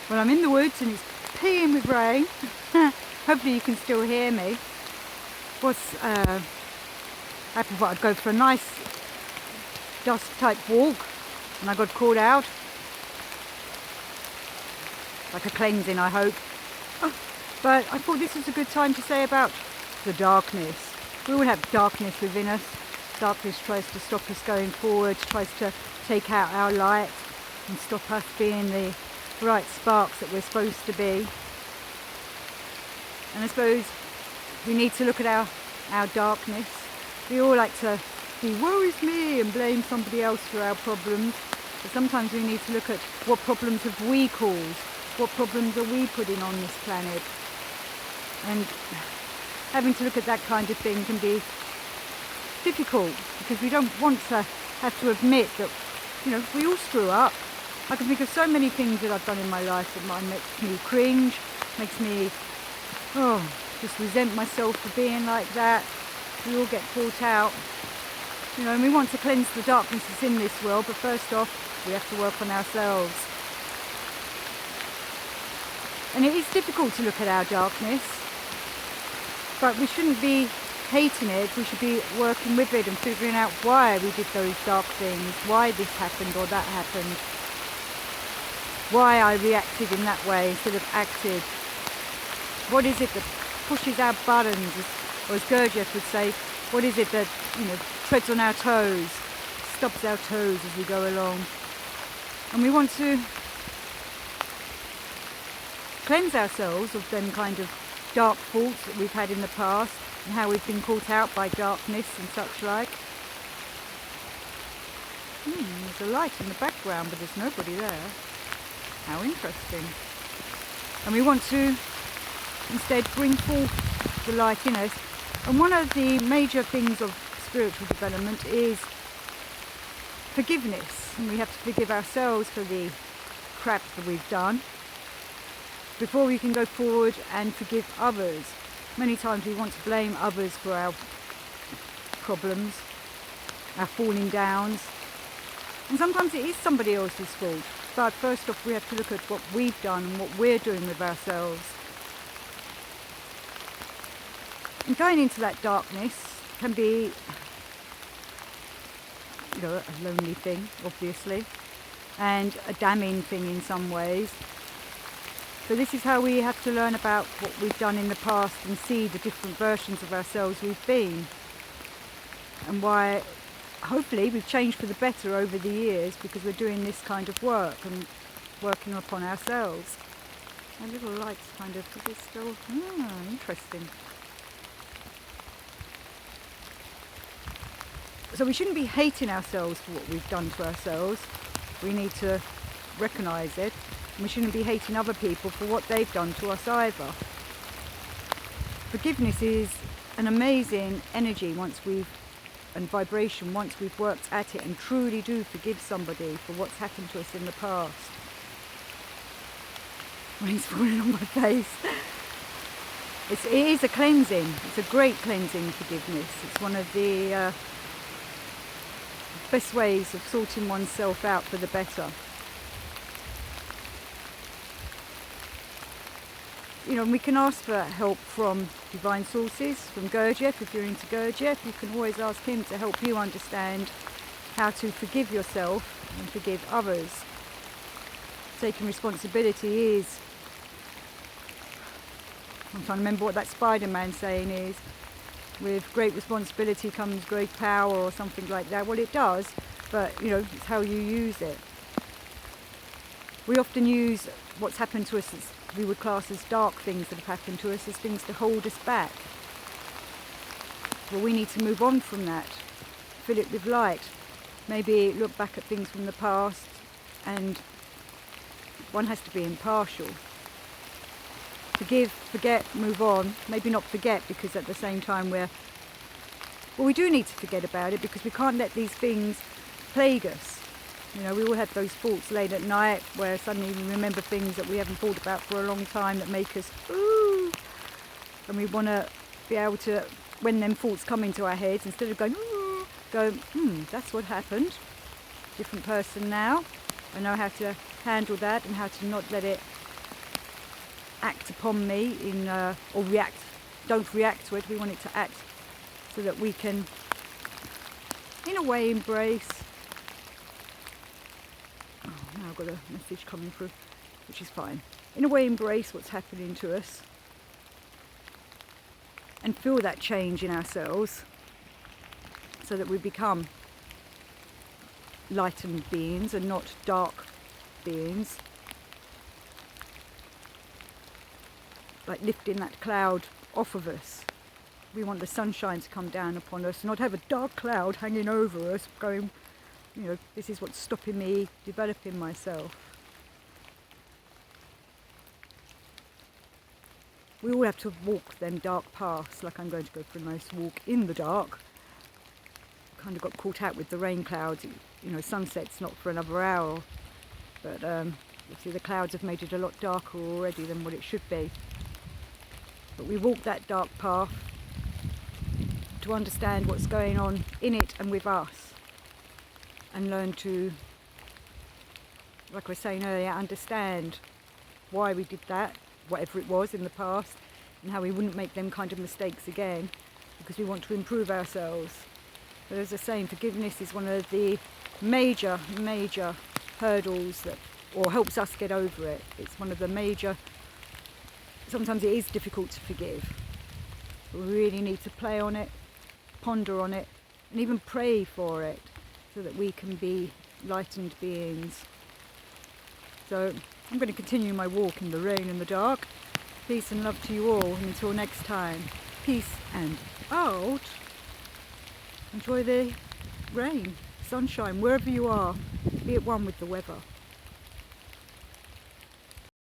Well, I'm in the woods and it's peeing with rain. Hopefully you can still hear me. I thought I'd go for a nice dusk type walk and I got called out. Like a cleansing, I hope. But I thought this was a good time to say about the darkness. We all have darkness within us. Darkness tries to stop us going forward, tries to take out our light and stop us being the bright sparks that we're supposed to be. And I suppose we need to look at our darkness. We all like to be woe is me and blame somebody else for our problems. But sometimes we need to look at what problems have we caused? What problems are we putting on this planet? And having to look at that kind of thing can be difficult because we don't want to have to admit that, we all screw up. I can think of so many things that I've done in my life that makes me cringe, makes me, just resent myself for being like that. We all get caught out, and we want to cleanse the darkness that's in this world, but first off, we have to work on ourselves. And it is difficult to look at our darkness, but we shouldn't be hating it. We should be working with it and figuring out why we did those dark things, why this happened or that happened, why I reacted in that way instead of acted. What is it that pushes our buttons, or as Gurdjieff would say, what is it that treads on our toes, stops our toes as we go along? And we want to cleanse ourselves of them kind of dark thoughts that we've had in the past and how we've been caught out by darkness and such like. There's a light in the background, but there's nobody there. How interesting. And we want to instead bring forth the light in us. And one of the major things of spiritual development is forgiveness. And we have to forgive ourselves for the crap that we've done before we can go forward and forgive others. Many times we want to blame others for our problems, our falling downs. And sometimes it is somebody else's fault. But first off, we have to look at what we've done and what we're doing with ourselves. And going into that darkness can be, a lonely thing, obviously, and a damning thing in some ways. So this is how we have to learn about what we've done in the past and see the different versions of ourselves we've been. And why, hopefully, we've changed for the better over the years because we're doing this kind of work and working upon ourselves. My little light's kind of, is it still, interesting. So we shouldn't be hating ourselves for what we've done to ourselves. We need to recognise it. And we shouldn't be hating other people for what they've done to us either. Forgiveness is an amazing energy and vibration once we've worked at it and truly do forgive somebody for what's happened to us in the past. Rain's falling on my face. It is a cleansing. It's a great cleansing, forgiveness. It's one of the best ways of sorting oneself out for the better. And we can ask for help from divine sources, from Gurdjieff. If you're into Gurdjieff, you can always ask him to help you understand how to forgive yourself and forgive others. Taking responsibility is, I'm trying to remember what that Spider-Man saying is, with great responsibility comes great power or something like that. Well, it does, but it's how you use it. We often use what's happened to us as we would class as dark things that have happened to us as things to hold us back. Well, we need to move on from that, fill it with light, maybe look back at things from the past, and one has to be impartial. Forgive, forget, move on. Maybe not forget, because at the same time we do need to forget about it because we can't let these things plague us. We all have those thoughts late at night where suddenly we remember things that we haven't thought about for a long time that make us ooh, and we want to be able to, when them thoughts come into our heads, instead of going ooh, go, that's what happened. Different person now. I know how to handle that and how to not let it act upon me or don't react to it. We want it to act so that we can, in a way, embrace. Oh, now I've got a message coming through, which is fine. In a way, embrace what's happening to us and feel that change in ourselves so that we become lightened beings and not dark beings. Like lifting that cloud off of us. We want the sunshine to come down upon us, not have a dark cloud hanging over us going, this is what's stopping me developing myself. We all have to walk them dark paths, like I'm going to go for a nice walk in the dark. Kind of got caught out with the rain clouds. Sunset's not for another hour, but you see the clouds have made it a lot darker already than what it should be. But we walk that dark path to understand what's going on in it and with us, and learn to, like I was saying earlier, understand why we did that, whatever it was in the past, and how we wouldn't make them kind of mistakes again, because we want to improve ourselves. But as I was saying, forgiveness is one of the major hurdles or helps us get over it. It's one of the major. Sometimes it is difficult to forgive. But we really need to play on it, ponder on it, and even pray for it, so that we can be lightened beings. So I'm going to continue my walk in the rain and the dark. Peace and love to you all, and until next time, peace and out. Enjoy the rain, sunshine, wherever you are. Be at one with the weather.